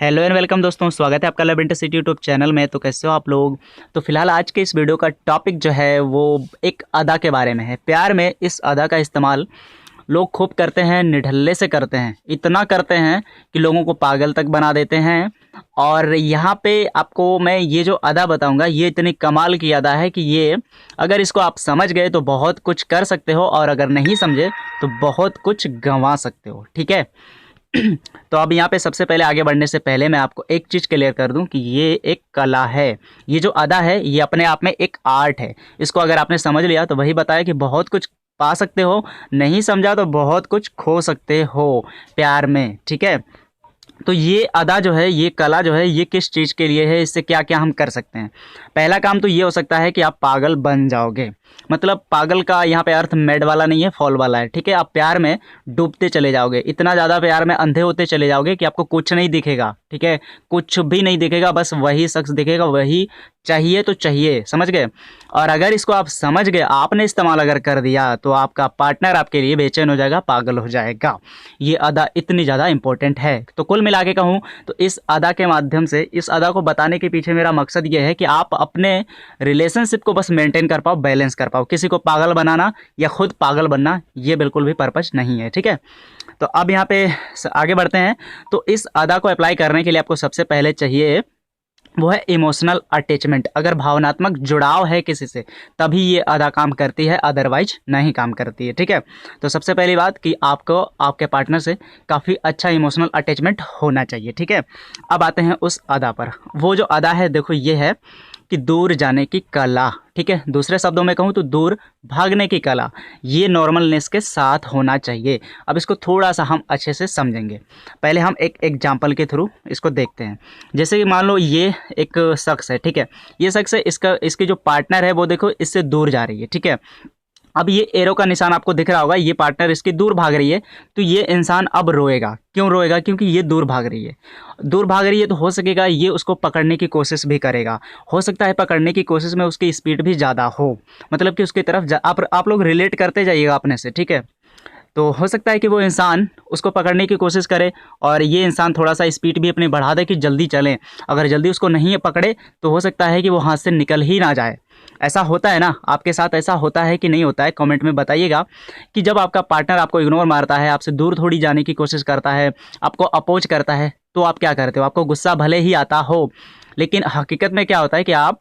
Hello and welcome दोस्तों, स्वागत है आपका लव इंटरसिटी यूट्यूब चैनल में। तो कैसे हो आप लोग। तो फिलहाल आज के इस वीडियो का टॉपिक जो है वो एक अदा के बारे में है। प्यार में इस अदा का इस्तेमाल लोग खूब करते हैं, निढल्ले से करते हैं, इतना करते हैं कि लोगों को पागल तक बना देते हैं। और यहाँ पे आपको मैं ये जो अदा बताऊंगा ये इतनी कमाल की अदा है कि ये अगर इसको आप समझ गए तो बहुत कुछ कर सकते हो, और अगर नहीं समझे तो बहुत कुछ गंवा सकते हो। ठीक है। तो अब यहाँ पे सबसे पहले आगे बढ़ने से पहले मैं आपको एक चीज़ क्लियर कर दूं कि ये एक कला है। ये जो अदा है ये अपने आप में एक आर्ट है। इसको अगर आपने समझ लिया तो वही बताया कि बहुत कुछ पा सकते हो, नहीं समझा तो बहुत कुछ खो सकते हो प्यार में। ठीक है। तो ये अदा जो है, ये कला जो है, ये किस चीज़ के लिए है, इससे क्या क्या हम कर सकते हैं। पहला काम तो ये हो सकता है कि आप पागल बन जाओगे। मतलब पागल का यहाँ पे अर्थ मेड वाला नहीं है, फॉल वाला है। ठीक है। आप प्यार में डूबते चले जाओगे, इतना ज़्यादा प्यार में अंधे होते चले जाओगे कि आपको कुछ नहीं दिखेगा। ठीक है। कुछ भी नहीं दिखेगा, बस वही शख्स दिखेगा, वही चाहिए तो चाहिए। समझ गए। और अगर इसको आप समझ गए, आपने इस्तेमाल अगर कर दिया तो आपका पार्टनर आपके लिए बेचैन हो जाएगा, पागल हो जाएगा। ये अदा इतनी ज़्यादा इंपॉर्टेंट है। तो कुल मिला के कहूँ तो इस अदा के माध्यम से, इस अदा को बताने के पीछे मेरा मकसद ये है कि आप अपने रिलेशनशिप को बस मेंटेन कर पाओ, बैलेंस कर पाओ। किसी को पागल बनाना या खुद पागल बनना ये बिल्कुल भी पर्पस नहीं है। ठीक है। तो अब यहाँ पे आगे बढ़ते हैं। तो इस अदा को अप्लाई करने के लिए आपको सबसे पहले चाहिए वो है इमोशनल अटैचमेंट। अगर भावनात्मक जुड़ाव है किसी से तभी ये अदा काम करती है, अदरवाइज नहीं काम करती है। ठीक है। तो सबसे पहली बात कि आपको आपके पार्टनर से काफ़ी अच्छा इमोशनल अटैचमेंट होना चाहिए। ठीक है। अब आते हैं उस अदा पर। वो जो अदा है देखो ये है कि दूर जाने की कला। ठीक है। दूसरे शब्दों में कहूँ तो दूर भागने की कला। ये नॉर्मलनेस के साथ होना चाहिए। अब इसको थोड़ा सा हम अच्छे से समझेंगे। पहले हम एक एग्जाम्पल के थ्रू इसको देखते हैं। जैसे कि मान लो ये एक शख्स है। ठीक है। ये शख्स है, इसकी जो पार्टनर है वो देखो इससे दूर जा रही है। ठीक है। अब ये एरो का निशान आपको दिख रहा होगा, ये पार्टनर इसकी दूर भाग रही है। तो ये इंसान अब रोएगा। क्यों रोएगा? क्योंकि ये दूर भाग रही है। दूर भाग रही है तो हो सकेगा ये उसको पकड़ने की कोशिश भी करेगा। हो सकता है पकड़ने की कोशिश में उसकी स्पीड भी ज़्यादा हो, मतलब कि उसकी तरफ आप लोग रिलेट करते जाइएगा अपने से। ठीक है। तो हो सकता है कि वो इंसान उसको पकड़ने की कोशिश करे और ये इंसान थोड़ा सा स्पीड भी अपनी बढ़ा दे कि जल्दी चलें। अगर जल्दी उसको नहीं पकड़े तो हो सकता है कि वो हाथ से निकल ही ना जाए। ऐसा होता है ना, आपके साथ ऐसा होता है कि नहीं होता है? कमेंट में बताइएगा कि जब आपका पार्टनर आपको इग्नोर मारता है, आपसे दूर थोड़ी जाने की कोशिश करता है, आपको अपोज करता है, तो आप क्या करते हो? आपको गुस्सा भले ही आता हो, लेकिन हकीकत में क्या होता है कि आप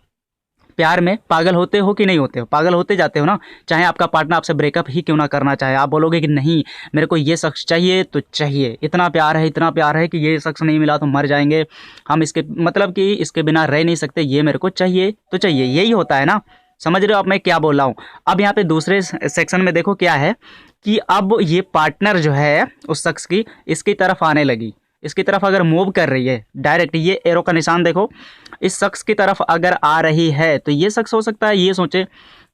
प्यार में पागल होते हो कि नहीं होते हो? पागल होते जाते हो ना। चाहे आपका पार्टनर आपसे ब्रेकअप ही क्यों ना करना चाहे, आप बोलोगे कि नहीं मेरे को ये शख्स चाहिए तो चाहिए, इतना प्यार है, इतना प्यार है कि ये शख्स नहीं मिला तो मर जाएंगे हम, इसके मतलब कि इसके बिना रह नहीं सकते, ये मेरे को चाहिए तो चाहिए। यही होता है ना। समझ रहे हो आप मैं क्या बोल रहा हूँ? अब यहाँ पे दूसरे सेक्शन में देखो क्या है कि अब ये पार्टनर जो है उस शख्स की इसकी तरफ आने लगी, इसकी तरफ अगर मूव कर रही है डायरेक्ट, ये एरो का निशान देखो इस शख्स की तरफ अगर आ रही है, तो ये शख्स हो सकता है ये सोचे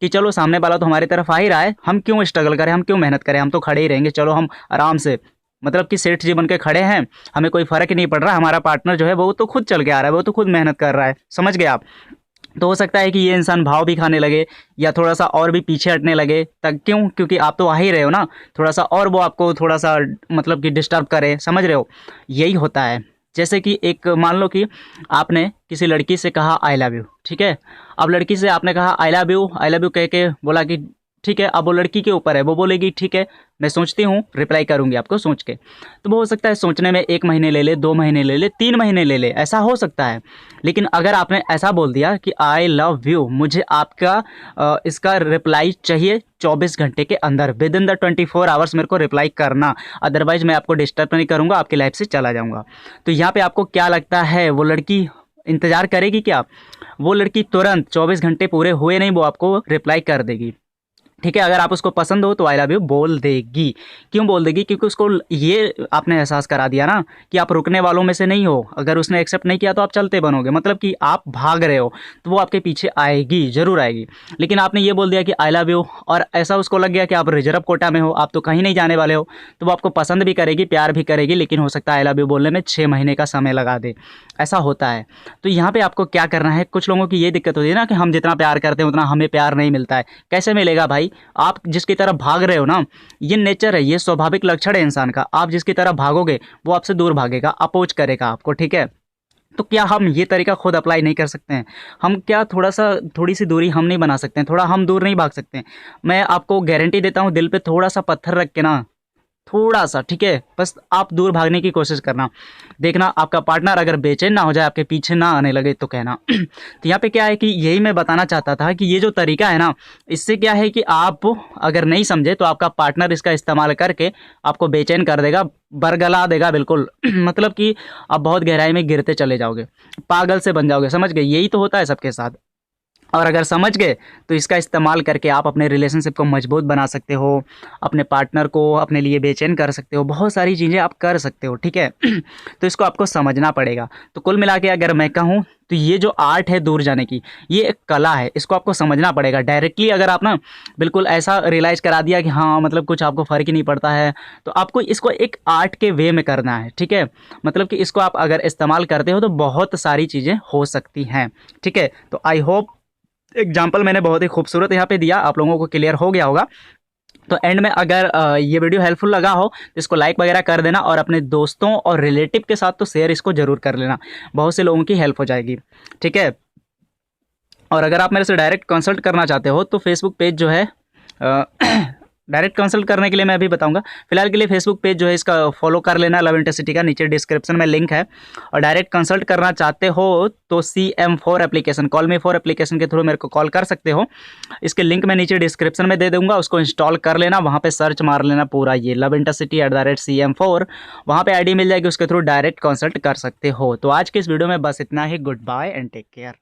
कि चलो सामने वाला तो हमारी तरफ आ ही रहा है, हम क्यों स्ट्रगल करें, हम क्यों मेहनत करें, हम तो खड़े ही रहेंगे, चलो हम आराम से मतलब कि सेठ जी बन के खड़े हैं, हमें कोई फर्क ही नहीं पड़ रहा, हमारा पार्टनर जो है वो तो खुद चल के आ रहा है, वो तो खुद मेहनत कर रहा है। समझ गए आप? तो हो सकता है कि ये इंसान भाव भी खाने लगे या थोड़ा सा और भी पीछे हटने लगे। तक क्यों? क्योंकि आप तो आ ही रहे हो ना, थोड़ा सा और वो आपको थोड़ा सा मतलब कि डिस्टर्ब करे। समझ रहे हो? यही होता है। जैसे कि एक मान लो कि आपने किसी लड़की से कहा आई लव यू। ठीक है। अब लड़की से आपने कहा आई लव यू कह के बोला कि ठीक है। अब वो लड़की के ऊपर है, वो बोलेगी ठीक है मैं सोचती हूँ, रिप्लाई करूँगी आपको सोच के। तो वो हो सकता है सोचने में 1 महीने ले ले, 2 महीने ले ले, 3 महीने ले ले, ऐसा हो सकता है। लेकिन अगर आपने ऐसा बोल दिया कि आई लव यू, मुझे आपका इसका रिप्लाई चाहिए 24 घंटे के अंदर, विद इन द 24 आवर्स मेरे को रिप्लाई करना, अदरवाइज मैं आपको डिस्टर्ब नहीं करूँगा, आपकी लाइफ से चला जाऊँगा। तो यहाँ पे आपको क्या लगता है वो लड़की इंतज़ार करेगी क्या? वो लड़की तुरंत 24 घंटे पूरे हुए नहीं वो आपको रिप्लाई कर देगी। ठीक है। अगर आप उसको पसंद हो तो आई लव यू बोल देगी। क्यों बोल देगी? क्योंकि उसको ये आपने एहसास करा दिया ना कि आप रुकने वालों में से नहीं हो। अगर उसने एक्सेप्ट नहीं किया तो आप चलते बनोगे, मतलब कि आप भाग रहे हो, तो वो आपके पीछे आएगी, जरूर आएगी। लेकिन आपने ये बोल दिया कि आई लव यू और ऐसा उसको लग गया कि आप रिजर्व कोटा में हो, आप तो कहीं नहीं जाने वाले हो, तो वो आपको पसंद भी करेगी, प्यार भी करेगी, लेकिन हो सकता है आई लव यू बोलने में 6 महीने का समय लगा दे। ऐसा होता है। तो यहाँ पे आपको क्या करना है, कुछ लोगों की ये दिक्कत होती है ना कि हम जितना प्यार करते हैं उतना हमें प्यार नहीं मिलता है। कैसे मिलेगा भाई? भाई आप जिसकी तरफ भाग रहे हो ना, ये नेचर है, ये स्वाभाविक लक्षण है इंसान का। आप जिसकी तरफ भागोगे वो आपसे दूर भागेगा, अपोज करेगा आपको, ठीक है। तो क्या हम ये तरीका खुद अप्लाई नहीं कर सकते हैं? हम क्या थोड़ी सी दूरी हम नहीं बना सकते हैं? थोड़ा हम दूर नहीं भाग सकते हैं? मैं आपको गारंटी देता हूँ, दिल पे थोड़ा सा पत्थर रख के ना, थोड़ा सा, ठीक है, बस आप दूर भागने की कोशिश करना। देखना आपका पार्टनर अगर बेचैन ना हो जाए, आपके पीछे ना आने लगे तो कहना। तो यहाँ पे क्या है कि यही मैं बताना चाहता था कि ये जो तरीका है ना, इससे क्या है कि आप अगर नहीं समझे तो आपका पार्टनर इसका इस्तेमाल करके आपको बेचैन कर देगा, बरगला देगा बिल्कुल। मतलब कि आप बहुत गहराई में गिरते चले जाओगे, पागल से बन जाओगे, समझ गए? यही तो होता है सबके साथ। और अगर समझ गए तो इसका इस्तेमाल करके आप अपने रिलेशनशिप को मजबूत बना सकते हो, अपने पार्टनर को अपने लिए बेचैन कर सकते हो, बहुत सारी चीज़ें आप कर सकते हो, ठीक है। तो इसको आपको समझना पड़ेगा। तो कुल मिला के अगर मैं कहूँ तो ये जो आर्ट है दूर जाने की, ये एक कला है, इसको आपको समझना पड़ेगा। डायरेक्टली अगर आप ना बिल्कुल ऐसा रियलाइज़ करा दिया कि हाँ मतलब कुछ आपको फ़र्क ही नहीं पड़ता है, तो आपको इसको एक आर्ट के वे में करना है, ठीक है। मतलब कि इसको आप अगर इस्तेमाल करते हो तो बहुत सारी चीज़ें हो सकती हैं, ठीक है। तो आई होप एग्जाम्पल मैंने बहुत ही खूबसूरत यहाँ पे दिया, आप लोगों को क्लियर हो गया होगा। तो एंड में अगर ये वीडियो हेल्पफुल लगा हो तो इसको लाइक वगैरह कर देना, और अपने दोस्तों और रिलेटिव के साथ तो शेयर इसको ज़रूर कर लेना, बहुत से लोगों की हेल्प हो जाएगी, ठीक है। और अगर आप मेरे से डायरेक्ट कंसल्ट करना चाहते हो तो फेसबुक पेज जो है डायरेक्ट कंसल्ट करने के लिए मैं अभी बताऊंगा। फिलहाल के लिए फेसबुक पेज जो है इसका फॉलो कर लेना, लव इंटरसिटी का, नीचे डिस्क्रिप्शन में लिंक है। और डायरेक्ट कंसल्ट करना चाहते हो तो CM4 एप्लीकेशन, कॉल मी 4 एप्लीकेशन के थ्रू मेरे को कॉल कर सकते हो। इसके लिंक मैं नीचे डिस्क्रिप्शन में दे दूंगा, उसको इंस्टॉल कर लेना, वहाँ पे सर्च मार लेना पूरा ये लव इंटरसिटी @CM4, वहाँ पे ID मिल जाएगी, उसके थ्रू डायरेक्ट कंसल्ट कर सकते हो। तो आज के इस वीडियो में बस इतना ही। Goodbye and take care.